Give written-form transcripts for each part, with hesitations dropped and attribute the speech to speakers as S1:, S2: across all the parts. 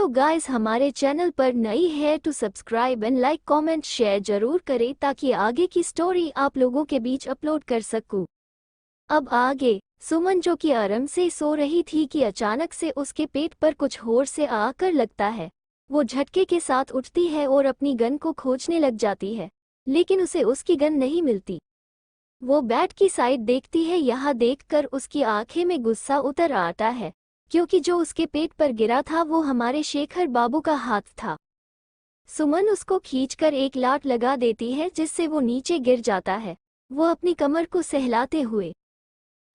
S1: Hello guys, हमारे channel पर नई है तो subscribe and like comment share जरूर करें ताकि आगे की स्टोरी आप लोगों के बीच अपलोड कर सकूं। अब आगे सुमन जो कि आराम से सो रही थी कि अचानक से उसके पेट पर कुछ होड़ से आकर लगता है। वो झटके के साथ उठती है और अपनी गन को खोजने लग जाती है, लेकिन उसे उसकी गन नहीं मिलती। वो बेड की साइड देखती है। यह देखकर उसकी आंखें में गुस्सा उतर आता है, क्योंकि जो उसके पेट पर गिरा था वो हमारे शेखर बाबू का हाथ था। सुमन उसको खींचकर एक लात लगा देती है जिससे वो नीचे गिर जाता है। वो अपनी कमर को सहलाते हुए,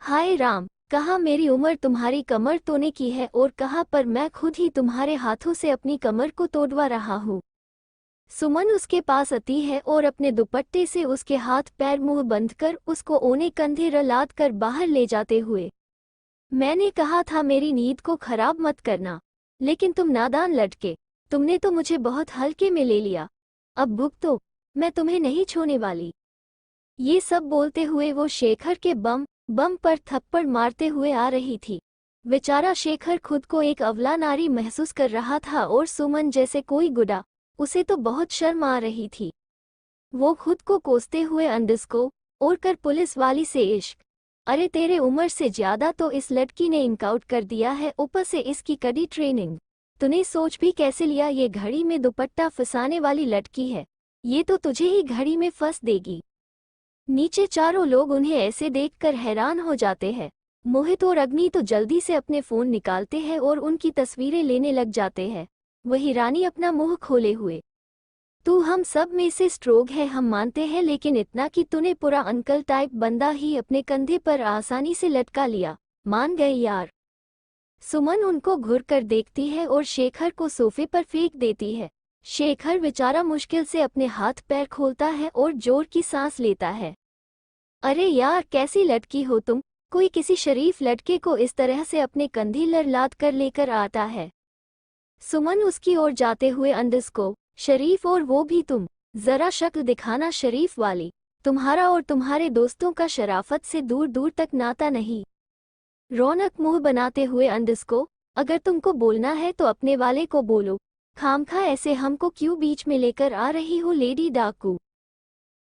S1: हाय राम, कहाँ मेरी उम्र तुम्हारी कमर तोड़ने की है और कहाँ पर मैं खुद ही तुम्हारे हाथों से अपनी कमर को तोड़वा रहा हूँ। सुमन उसके पास आती है और अपने दुपट्टे से उसके हाथ पैर मुंह बंद कर उसको ओने कंधे रलाद कर बाहर ले जाते हुए, मैंने कहा था मेरी नींद को खराब मत करना, लेकिन तुम नादान लड़के, तुमने तो मुझे बहुत हल्के में ले लिया। अब भुगतो, मैं तुम्हें नहीं छोड़ने वाली। ये सब बोलते हुए वो शेखर के बम बम पर थप्पड़ मारते हुए आ रही थी। बेचारा शेखर खुद को एक अवला नारी महसूस कर रहा था और सुमन जैसे कोई गुडा, उसे तो बहुत शर्म आ रही थी। वो खुद को कोसते हुए अंदस को और कर पुलिस वाली से इश्क, अरे तेरे उम्र से ज्यादा तो इस लड़की ने इनकाउट कर दिया है, ऊपर से इसकी कड़ी ट्रेनिंग। तूने सोच भी कैसे लिया ये घड़ी में दुपट्टा फंसाने वाली लड़की है, ये तो तुझे ही घड़ी में फंस देगी। नीचे चारों लोग उन्हें ऐसे देखकर हैरान हो जाते हैं। मोहित और अग्नि तो जल्दी से अपने फोन निकालते हैं और उनकी तस्वीरें लेने लग जाते हैं। वही रानी अपना मुंह खोले हुए, तू हम सब में से स्ट्रोंग है हम मानते हैं, लेकिन इतना कि तूने पूरा अंकल टाइप बंदा ही अपने कंधे पर आसानी से लटका लिया, मान गए यार। सुमन उनको घूर कर देखती है और शेखर को सोफे पर फेंक देती है। शेखर बेचारा मुश्किल से अपने हाथ पैर खोलता है और जोर की सांस लेता है। अरे यार, कैसी लड़की हो तुम, कोई किसी शरीफ लड़के को इस तरह से अपने कंधे लड़लाद कर लेकर आता है। सुमन उसकी ओर जाते हुए अंदस को, शरीफ और वो भी तुम, जरा शक्ल दिखाना शरीफ वाली, तुम्हारा और तुम्हारे दोस्तों का शराफत से दूर दूर तक नाता नहीं। रौनक मुंह बनाते हुए अंदस को, अगर तुमको बोलना है तो अपने वाले को बोलो, खामखा ऐसे हमको क्यों बीच में लेकर आ रही हो लेडी डाकू।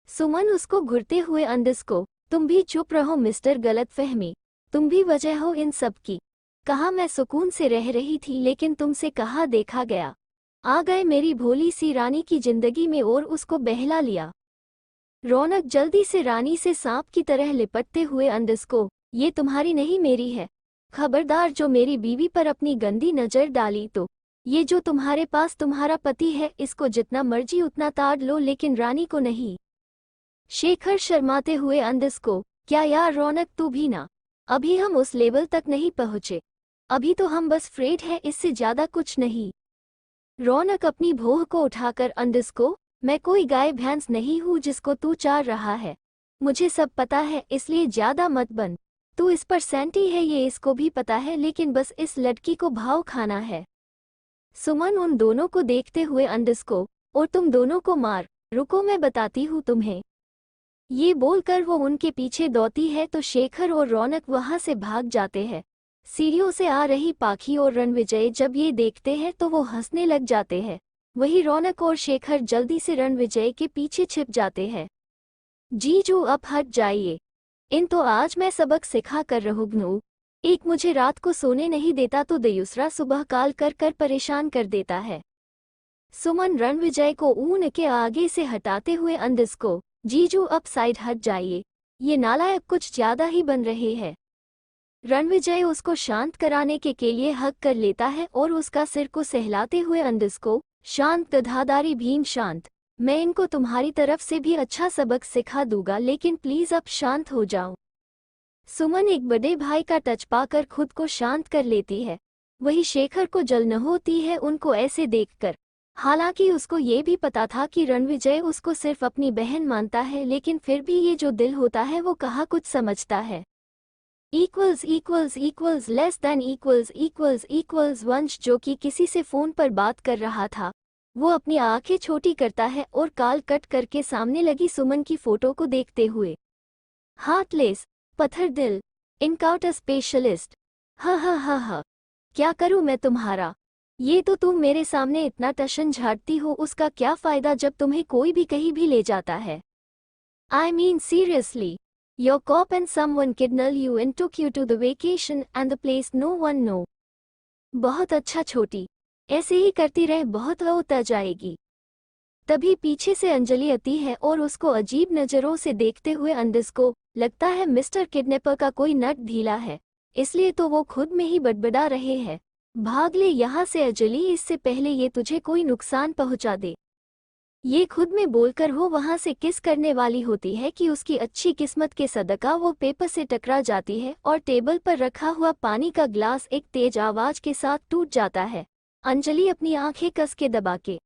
S1: सुमन उसको घुरते हुए अंदस को, तुम भी चुप रहो मिस्टर गलतफहमी, तुम भी वजह हो इन सब की। कहाँ मैं सुकून से रह रही थी लेकिन तुमसे कहाँ देखा गया, आ गए मेरी भोली सी रानी की जिंदगी में और उसको बहला लिया। रौनक जल्दी से रानी से सांप की तरह लिपटते हुए अंदस को, ये तुम्हारी नहीं मेरी है, खबरदार जो मेरी बीवी पर अपनी गंदी नजर डाली तो, ये जो तुम्हारे पास तुम्हारा पति है इसको जितना मर्जी उतना ताड़ लो लेकिन रानी को नहीं। शेखर शर्माते हुए अंदस को, क्या यार रौनक तू भी ना, अभी हम उस लेवल तक नहीं पहुंचे, अभी तो हम बस फ्रेड है, इससे ज्यादा कुछ नहीं। रौनक अपनी भौह को उठाकर अंदस को, मैं कोई गाय भैंस नहीं हूँ जिसको तू चार रहा है, मुझे सब पता है इसलिए ज्यादा मत बन। तू इस पर सैंटी है ये इसको भी पता है, लेकिन बस इस लड़की को भाव खाना है। सुमन उन दोनों को देखते हुए अंदस को, और तुम दोनों को मार, रुको मैं बताती हूँ तुम्हें। ये बोलकर वो उनके पीछे दौड़ती है तो शेखर और रौनक वहां से भाग जाते हैं। सीढ़ियों से आ रही पाखी और रणविजय जब ये देखते हैं तो वो हंसने लग जाते हैं। वही रौनक और शेखर जल्दी से रणविजय के पीछे छिप जाते हैं। जीजू अब हट जाइए, इन तो आज मैं सबक सिखा कर रहूंगा। एक मुझे रात को सोने नहीं देता तो दूसरा सुबह काल कर कर परेशान कर देता है। सुमन रणविजय को ऊन के आगे से हटाते हुए अंदस को, जीजू अब साइड हट जाइए, ये नालायक कुछ ज्यादा ही बन रहे हैं। रणविजय उसको शांत कराने के लिए हक कर लेता है और उसका सिर को सहलाते हुए अंदस को, शांत गधादारी भीम शांत, मैं इनको तुम्हारी तरफ से भी अच्छा सबक सिखा दूंगा लेकिन प्लीज अब शांत हो जाओ। सुमन एक बड़े भाई का टच पाकर खुद को शांत कर लेती है। वही शेखर को जलन होती है उनको ऐसे देखकर। हालांकि उसको ये भी पता था कि रणविजय उसको सिर्फ अपनी बहन मानता है, लेकिन फिर भी ये जो दिल होता है वो कहाँ कुछ समझता है। Equals equals equals less than equals equals equals वंश जो कि किसी से फोन पर बात कर रहा था, वो अपनी आंखें छोटी करता है और काल कट करके सामने लगी सुमन की फोटो को देखते हुए, हार्टलेस, पत्थर दिल, इनकाउंटर स्पेशलिस्ट, हा, क्या करूं मैं तुम्हारा। ये तो तुम मेरे सामने इतना टशन झाड़ती हो, उसका क्या फायदा जब तुम्हें कोई भी कहीं भी ले जाता है। I mean seriously. Your cop and someone kidnapped you and took you to the vacation and the place no one know. बहुत अच्छा छोटी, ऐसे ही करती रहे बहुत होता जाएगी। तभी पीछे से अंजलि आती है और उसको अजीब नज़रों से देखते हुए अंदस को लगता है मिस्टर किडनैपर का कोई नट ढीला है, इसलिए तो वो खुद में ही बड़बड़ा रहे हैं, भाग ले यहाँ से अंजलि, इससे पहले ये तुझे कोई नुकसान पहुँचा दे। ये खुद में बोलकर वो वहाँ से किस करने वाली होती है कि उसकी अच्छी किस्मत के सदका वो पेपर से टकरा जाती है और टेबल पर रखा हुआ पानी का ग्लास एक तेज आवाज के साथ टूट जाता है। अंजलि अपनी आंखें कस के दबा के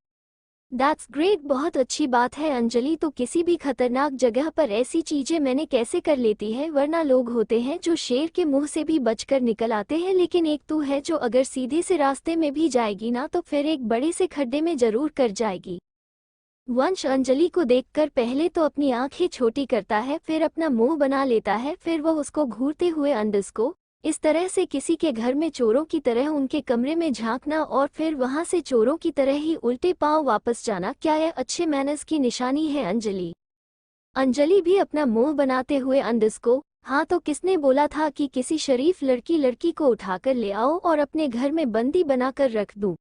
S1: दैट्स ग्रेट, बहुत अच्छी बात है अंजलि, तो किसी भी खतरनाक जगह पर ऐसी चीजें मैंने कैसे कर लेती है, वरना लोग होते हैं जो शेर के मुंह से भी बचकर निकल आते हैं, लेकिन एक तू है जो अगर सीधे से रास्ते में भी जाएगी ना तो फिर एक बड़े से खड्डे में जरूर कर जाएगी। वंश अंजलि को देखकर पहले तो अपनी आंखें छोटी करता है, फिर अपना मुंह बना लेता है, फिर वह उसको घूरते हुए अंदस को इस तरह से किसी के घर में चोरों की तरह उनके कमरे में झांकना और फिर वहां से चोरों की तरह ही उल्टे पांव वापस जाना, क्या यह अच्छे मैनर्स की निशानी है अंजलि भी अपना मुंह बनाते हुए अंदस को, हाँ तो किसने बोला था कि किसी शरीफ लड़की को उठाकर ले आओ और अपने घर में बंदी बनाकर रख दूं।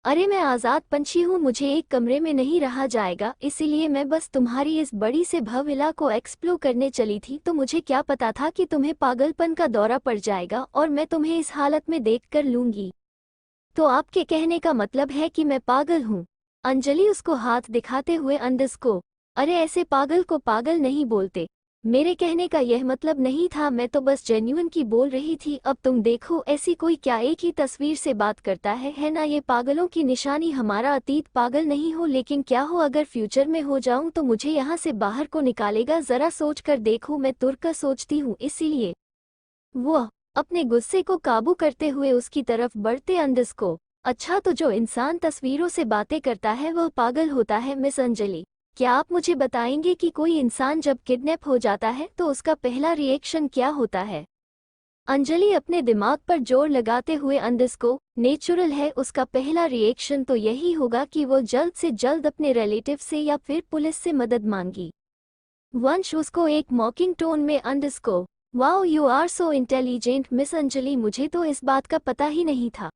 S1: अरे मैं आज़ाद पंछी हूँ, मुझे एक कमरे में नहीं रहा जाएगा, इसीलिए मैं बस तुम्हारी इस बड़ी से भव्यला को एक्सप्लोर करने चली थी, तो मुझे क्या पता था कि तुम्हें पागलपन का दौरा पड़ जाएगा और मैं तुम्हें इस हालत में देख कर लूंगी। तो आपके कहने का मतलब है कि मैं पागल हूँ? अंजलि उसको हाथ दिखाते हुए अंदस को, अरे ऐसे पागल को पागल नहीं बोलते, मेरे कहने का यह मतलब नहीं था, मैं तो बस जेन्युइन की बोल रही थी। अब तुम देखो ऐसी कोई क्या एक ही तस्वीर से बात करता है ना, ये पागलों की निशानी। हमारा अतीत पागल नहीं हो, लेकिन क्या हो अगर फ्यूचर में हो जाऊं तो मुझे यहाँ से बाहर को निकालेगा, जरा सोच कर देखो, मैं तुरकर सोचती हूँ, इसीलिए। वो अपने गुस्से को काबू करते हुए उसकी तरफ बढ़ते अंदस को, अच्छा तो जो इंसान तस्वीरों से बातें करता है वह पागल होता है मिस अंजलि, क्या आप मुझे बताएंगे कि कोई इंसान जब किडनैप हो जाता है तो उसका पहला रिएक्शन क्या होता है? अंजलि अपने दिमाग पर जोर लगाते हुए अंदस को, नेचुरल है, उसका पहला रिएक्शन तो यही होगा कि वो जल्द से जल्द अपने रिलेटिव से या फिर पुलिस से मदद मांगी। वंश उसको एक मॉकिंग टोन में अंदस को, wow you are so intelligent miss Anjali, मुझे तो इस बात का पता ही नहीं था।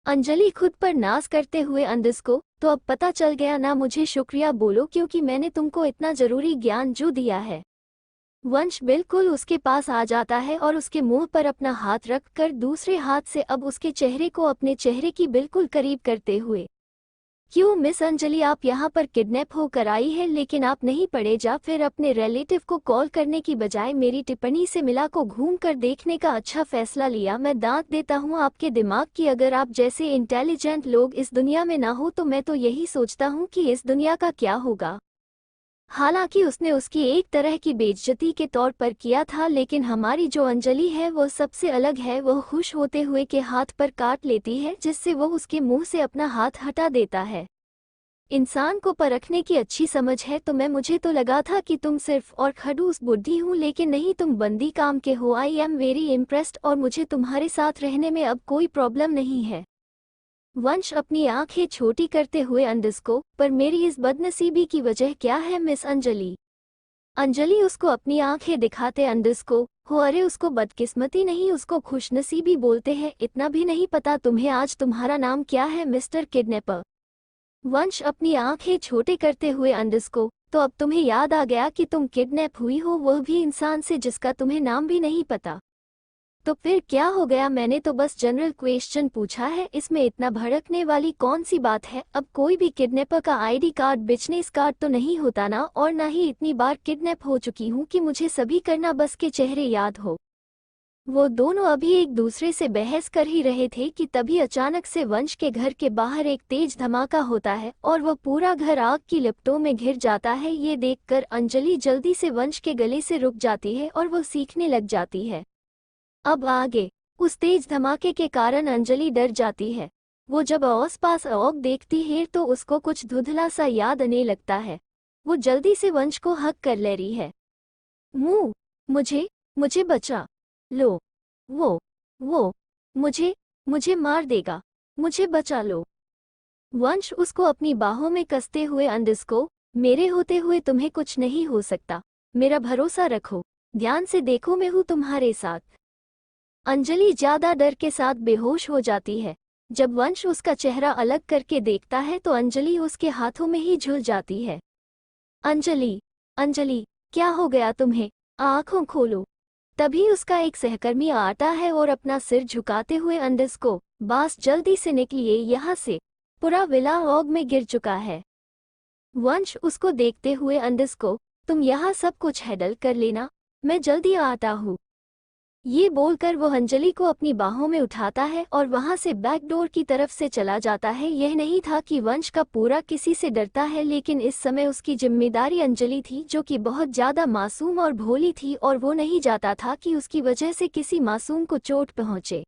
S1: अंजलि खुद पर नाज करते हुए अंदस को, तो अब पता चल गया ना, मुझे शुक्रिया बोलो क्योंकि मैंने तुमको इतना जरूरी ज्ञान जो दिया है। वंश बिल्कुल उसके पास आ जाता है और उसके मुंह पर अपना हाथ रख कर दूसरे हाथ से अब उसके चेहरे को अपने चेहरे की बिल्कुल करीब करते हुए, क्यों मिस अंजलि आप यहाँ पर किडनैप होकर आई है, लेकिन आप नहीं पड़े, जा फिर अपने रिलेटिव को कॉल करने की बजाय मेरी टिप्पणी से मिला को घूम कर देखने का अच्छा फैसला लिया। मैं दांत देता हूँ आपके दिमाग की, अगर आप जैसे इंटेलिजेंट लोग इस दुनिया में ना हो तो मैं तो यही सोचता हूँ कि इस दुनिया का क्या होगा। हालांकि उसने उसकी एक तरह की बेइज्जती के तौर पर किया था, लेकिन हमारी जो अंजलि है वो सबसे अलग है, वह खुश होते हुए के हाथ पर काट लेती है जिससे वह उसके मुंह से अपना हाथ हटा देता है। इंसान को परखने की अच्छी समझ है तो मुझे तो लगा था कि तुम सिर्फ और खड़ूस बुद्धि हूँ, लेकिन नहीं, तुम बंदी काम के हो। आई एम वेरी इम्प्रेस्ड और मुझे तुम्हारे साथ रहने में अब कोई प्रॉब्लम नहीं है। वंश अपनी आंखें छोटी करते हुए अंदस को, पर मेरी इस बदनसीबी की वजह क्या है मिस अंजलि? अंजलि उसको अपनी आंखें दिखाते अंदस को, हो अरे उसको बदकिस्मती नहीं, उसको खुशनसीबी बोलते हैं। इतना भी नहीं पता तुम्हें आज तुम्हारा नाम क्या है मिस्टर किडनैपर? वंश अपनी आंखें छोटे करते हुए अंदस को, तो अब तुम्हें याद आ गया कि तुम किडनैप हुई हो, वह भी इंसान से जिसका तुम्हें नाम भी नहीं पता। तो फिर क्या हो गया, मैंने तो बस जनरल क्वेश्चन पूछा है, इसमें इतना भड़कने वाली कौन सी बात है? अब कोई भी किडनैपर का आईडी कार्ड बिजनेस कार्ड तो नहीं होता ना, और ना ही इतनी बार किडनैप हो चुकी हूँ कि मुझे सभी करना बस के चेहरे याद हो। वो दोनों अभी एक दूसरे से बहस कर ही रहे थे कि तभी अचानक से वंश के घर के बाहर एक तेज धमाका होता है और वह पूरा घर आग की लपटों में घिर जाता है। ये देखकर अंजलि जल्दी से वंश के गले से रुक जाती है और वह सीखने लग जाती है। अब आगे उस तेज धमाके के कारण अंजलि डर जाती है। वो जब आस पास आग देखती है तो उसको कुछ धुंधला सा याद आने लगता है। वो जल्दी से वंश को हक कर ले रही है। मुंह, मुझे मुझे बचा लो, वो मुझे मुझे मार देगा, मुझे बचा लो। वंश उसको अपनी बाहों में कसते हुए अंदिस्को, मेरे होते हुए तुम्हें कुछ नहीं हो सकता, मेरा भरोसा रखो, ध्यान से देखो मैं हूँ तुम्हारे साथ। अंजलि ज्यादा डर के साथ बेहोश हो जाती है। जब वंश उसका चेहरा अलग करके देखता है तो अंजलि उसके हाथों में ही झुल जाती है। अंजलि, अंजलि, क्या हो गया तुम्हें? आँखों खोलो। तभी उसका एक सहकर्मी आता है और अपना सिर झुकाते हुए अंदिस्को, बास जल्दी से निकलिए यहाँ से, पूरा विला आग में गिर चुका है। वंश उसको देखते हुए अंदिस्को, तुम यहाँ सब कुछ हैंडल कर लेना, मैं जल्दी आता हूँ। ये बोलकर वो अंजलि को अपनी बाहों में उठाता है और वहां से बैक डोर की तरफ से चला जाता है। यह नहीं था कि वंश का पूरा किसी से डरता है, लेकिन इस समय उसकी जिम्मेदारी अंजलि थी जो कि बहुत ज्यादा मासूम और भोली थी, और वो नहीं चाहता था कि उसकी वजह से किसी मासूम को चोट पहुंचे।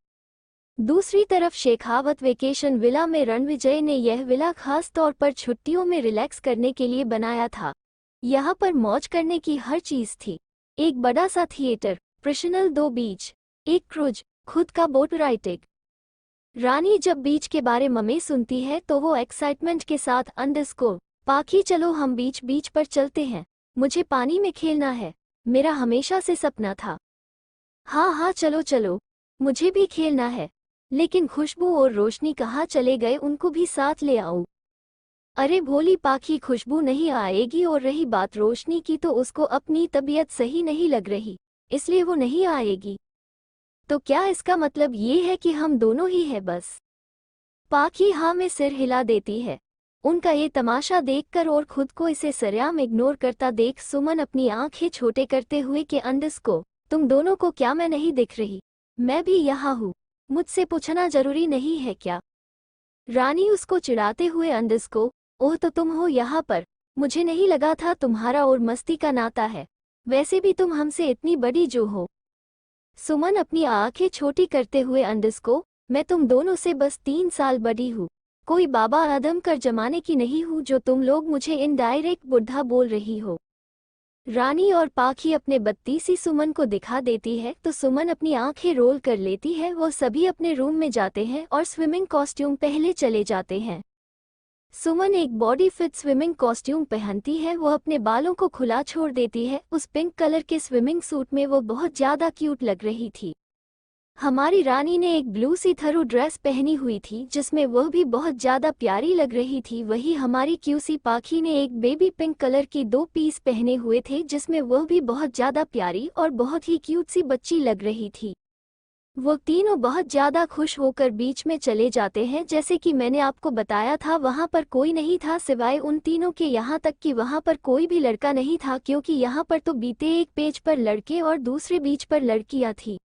S1: दूसरी तरफ शेखावत वेकेशन विला में रणविजय ने यह विला खास तौर पर छुट्टियों में रिलैक्स करने के लिए बनाया था। यहाँ पर मौज करने की हर चीज थी। एक बड़ा सा थिएटर, प्रोफेशनल 2 बीच, एक क्रूज, खुद का बोट राइडिंग। रानी जब बीच के बारे में सुनती है तो वो एक्साइटमेंट के साथ अंदिस्को, पाखी चलो हम बीच पर चलते हैं, मुझे पानी में खेलना है, मेरा हमेशा से सपना था। हाँ हाँ चलो चलो, मुझे भी खेलना है, लेकिन खुशबू और रोशनी कहाँ चले गए, उनको भी साथ ले आओ। अरे भोली पाखी, खुशबू नहीं आएगी, और रही बात रोशनी की तो उसको अपनी तबीयत सही नहीं लग रही, इसलिए वो नहीं आएगी। तो क्या इसका मतलब ये है कि हम दोनों ही हैं बस? पाखी हाँ में सिर हिला देती है। उनका ये तमाशा देखकर और खुद को इसे सरेआम इग्नोर करता देख सुमन अपनी आंखें छोटे करते हुए कि अंदिस्को, तुम दोनों को क्या मैं नहीं दिख रही? मैं भी यहाँ हूँ, मुझसे पूछना जरूरी नहीं है क्या? रानी उसको चिढ़ाते हुए अंदिस्को, ओह तो तुम हो यहाँ पर, मुझे नहीं लगा था तुम्हारा और मस्ती का नाता है, वैसे भी तुम हमसे इतनी बड़ी जो हो। सुमन अपनी आंखें छोटी करते हुए अंदिस्को, मैं तुम दोनों से बस 3 साल बड़ी हूँ, कोई बाबा आदम कर जमाने की नहीं हूँ जो तुम लोग मुझे इनडायरेक्ट बुढ़ा बोल रही हो। रानी और पाखी अपने बत्तीसी सुमन को दिखा देती है तो सुमन अपनी आंखें रोल कर लेती है। वो सभी अपने रूम में जाते हैं और स्विमिंग कॉस्ट्यूम पहले चले जाते हैं। सुमन एक बॉडी फिट स्विमिंग कॉस्ट्यूम पहनती है। वो अपने बालों को खुला छोड़ देती है। उस पिंक कलर के स्विमिंग सूट में वो बहुत ज्यादा क्यूट लग रही थी। हमारी रानी ने एक ब्लू सी थरू ड्रेस पहनी हुई थी जिसमें वह भी बहुत ज्यादा प्यारी लग रही थी। वही हमारी क्यूसी पाखी ने एक बेबी पिंक कलर की 2 पीस पहने हुए थे जिसमें वह भी बहुत ज्यादा प्यारी और बहुत ही क्यूट सी बच्ची लग रही थी। वो तीनों बहुत ज्यादा खुश होकर बीच में चले जाते हैं। जैसे कि मैंने आपको बताया था वहां पर कोई नहीं था सिवाय उन तीनों के, यहाँ तक कि वहां पर कोई भी लड़का नहीं था क्योंकि यहाँ पर तो बीते एक पेज पर लड़के और दूसरे बीच पर लड़कियां थी।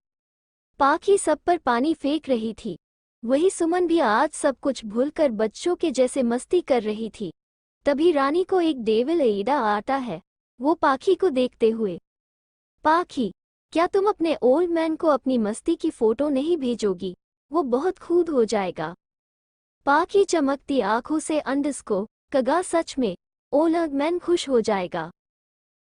S1: पाखी सब पर पानी फेंक रही थी। वही सुमन भी आज सब कुछ भूलकर बच्चों के जैसे मस्ती कर रही थी। तभी रानी को एक डेविल एडा आता है। वो पाखी को देखते हुए, पाखी, क्या तुम अपने ओल्ड मैन को अपनी मस्ती की फोटो नहीं भेजोगी? वो बहुत खुद हो जाएगा। पाखी चमकती आंखों से अंदिस्को, कगा सच में ओल्ड मैन खुश हो जाएगा।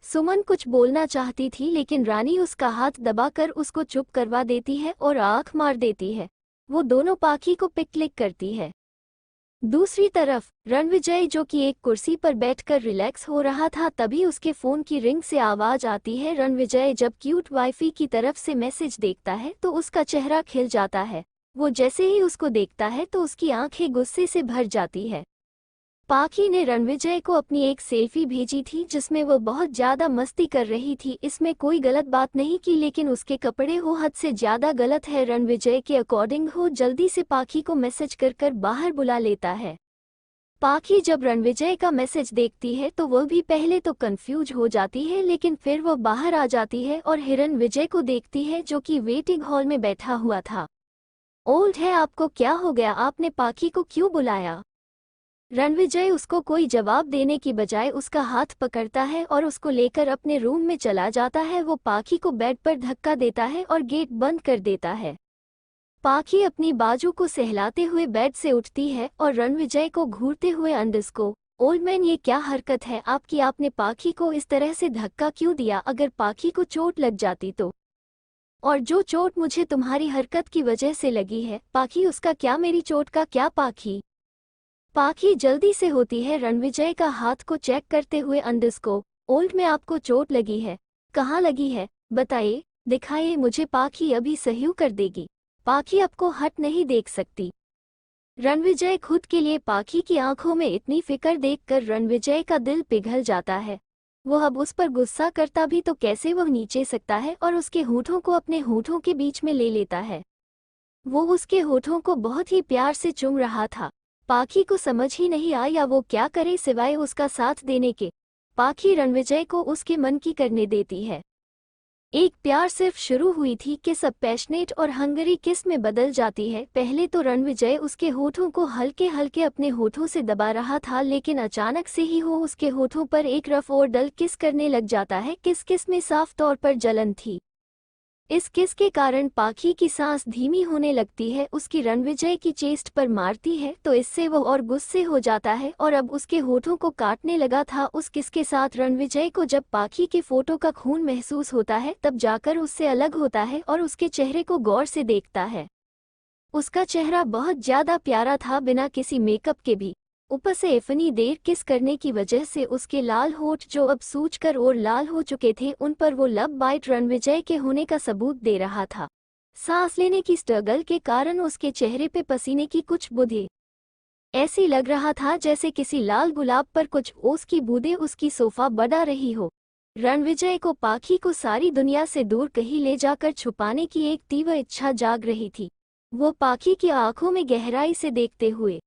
S1: सुमन कुछ बोलना चाहती थी लेकिन रानी उसका हाथ दबाकर उसको चुप करवा देती है और आंख मार देती है। वो दोनों पाखी को पिक क्लिक करती है। दूसरी तरफ रणविजय जो कि एक कुर्सी पर बैठकर रिलैक्स हो रहा था, तभी उसके फोन की रिंग से आवाज आती है। रणविजय जब क्यूट वाइफी की तरफ से मैसेज देखता है तो उसका चेहरा खिल जाता है। वो जैसे ही उसको देखता है तो उसकी आंखें गुस्से से भर जाती है। पाखी ने रणविजय को अपनी एक सेल्फी भेजी थी जिसमें वो बहुत ज्यादा मस्ती कर रही थी। इसमें कोई गलत बात नहीं की, लेकिन उसके कपड़े हो हद से ज्यादा गलत है। रणविजय के अकॉर्डिंग हो जल्दी से पाखी को मैसेज कर बाहर बुला लेता है। पाखी जब रणविजय का मैसेज देखती है तो वह भी पहले तो कंफ्यूज हो जाती है, लेकिन फिर वो बाहर आ जाती है और हिरन विजय को देखती है जो कि वेटिंग हॉल में बैठा हुआ था। ओल्ड है, आपको क्या हो गया? आपने पाखी को क्यों बुलाया? रणविजय उसको कोई जवाब देने की बजाय उसका हाथ पकड़ता है और उसको लेकर अपने रूम में चला जाता है। वो पाखी को बेड पर धक्का देता है और गेट बंद कर देता है। पाखी अपनी बाजू को सहलाते हुए बेड से उठती है और रणविजय को घूरते हुए अंदिस्को, ओल्ड मैन ये क्या हरकत है आपकी? आपने पाखी को इस तरह से धक्का क्यों दिया? अगर पाखी को चोट लग जाती तो? और जो चोट मुझे तुम्हारी हरकत की वजह से लगी है पाखी, उसका क्या, मेरी चोट का क्या पाखी? पाखी जल्दी से होती है रणविजय का हाथ को चेक करते हुए। ओल्ड में आपको चोट लगी है? कहाँ लगी है, बताइए, दिखाइए मुझे। पाखी अभी सही कर देगी। पाखी आपको हट नहीं देख सकती। रणविजय खुद के लिए पाखी की आंखों में इतनी फिक्र देखकर रणविजय का दिल पिघल जाता है। वो अब उस पर गुस्सा करता भी तो कैसे वह नीचे सकता है और उसके होठों को अपने होठों के बीच में ले लेता है। वो उसके होठों को बहुत ही प्यार से चूम रहा था। पाखी को समझ ही नहीं आया वो क्या करे सिवाय उसका साथ देने के। पाखी रणविजय को उसके मन की करने देती है। एक प्यार सिर्फ शुरू हुई थी कि सब पैशनेट और हंगरी किस में बदल जाती है। पहले तो रणविजय उसके होठों को हल्के हल्के अपने होठों से दबा रहा था, लेकिन अचानक से ही वो उसके होठों पर एक रफ और डल किस करने लग जाता है। किस में साफ तौर पर जलन थी। इस किस के कारण पाखी की सांस धीमी होने लगती है, उसकी रणविजय की चेस्ट पर मारती है तो इससे वो और गुस्से हो जाता है और अब उसके होठों को काटने लगा था। उस किस के साथ रणविजय को जब पाखी के फोटो का खून महसूस होता है तब जाकर उससे अलग होता है और उसके चेहरे को गौर से देखता है। उसका चेहरा बहुत ज्यादा प्यारा था, बिना किसी मेकअप के भी। ऊपर से इतनी देर किस करने की वजह से उसके लाल होठ जो अब सूजकर और लाल हो चुके थे उन पर वो लब बाइट रणविजय के होने का सबूत दे रहा था। सांस लेने की स्ट्रगल के कारण उसके चेहरे पे पसीने की कुछ बूंदें ऐसी लग रहा था जैसे किसी लाल गुलाब पर कुछ ओस की बूंदें उसकी सोफा बढ़ा रही हो। रणविजय को पाखी को सारी दुनिया से दूर कहीं ले जाकर छुपाने की एक तीव्र इच्छा जाग रही थी। वो पाखी की आंखों में गहराई से देखते हुए,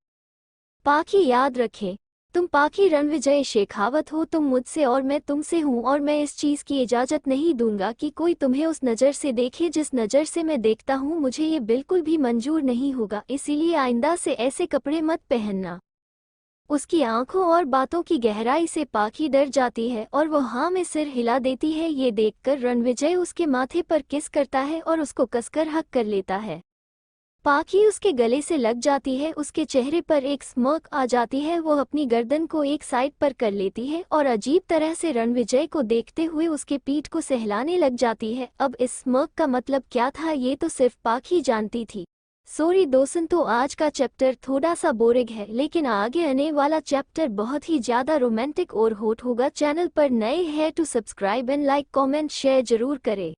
S1: पाखी याद रखें, तुम पाखी रणविजय शेखावत हो, तुम मुझसे और मैं तुमसे हूँ और मैं इस चीज़ की इजाज़त नहीं दूंगा कि कोई तुम्हें उस नज़र से देखे जिस नज़र से मैं देखता हूँ। मुझे ये बिल्कुल भी मंजूर नहीं होगा, इसीलिए आइंदा से ऐसे कपड़े मत पहनना। उसकी आंखों और बातों की गहराई से पाखी डर जाती है और वो हाँ में सिर हिला देती है। ये देखकर रणविजय उसके माथे पर किस करता है और उसको कसकर हक कर लेता है। पाखी उसके गले से लग जाती है, उसके चेहरे पर एक स्मर्क आ जाती है। वो अपनी गर्दन को एक साइड पर कर लेती है और अजीब तरह से रणविजय को देखते हुए उसके पीठ को सहलाने लग जाती है। अब इस स्मर्क का मतलब क्या था ये तो सिर्फ पाखी जानती थी। सॉरी दोस्तों, तो आज का चैप्टर थोड़ा सा बोरिंग है, लेकिन आगे आने वाला चैप्टर बहुत ही ज्यादा रोमांटिक और हॉट होगा। चैनल पर नए हैं तो subscribe and like comment share जरूर करें।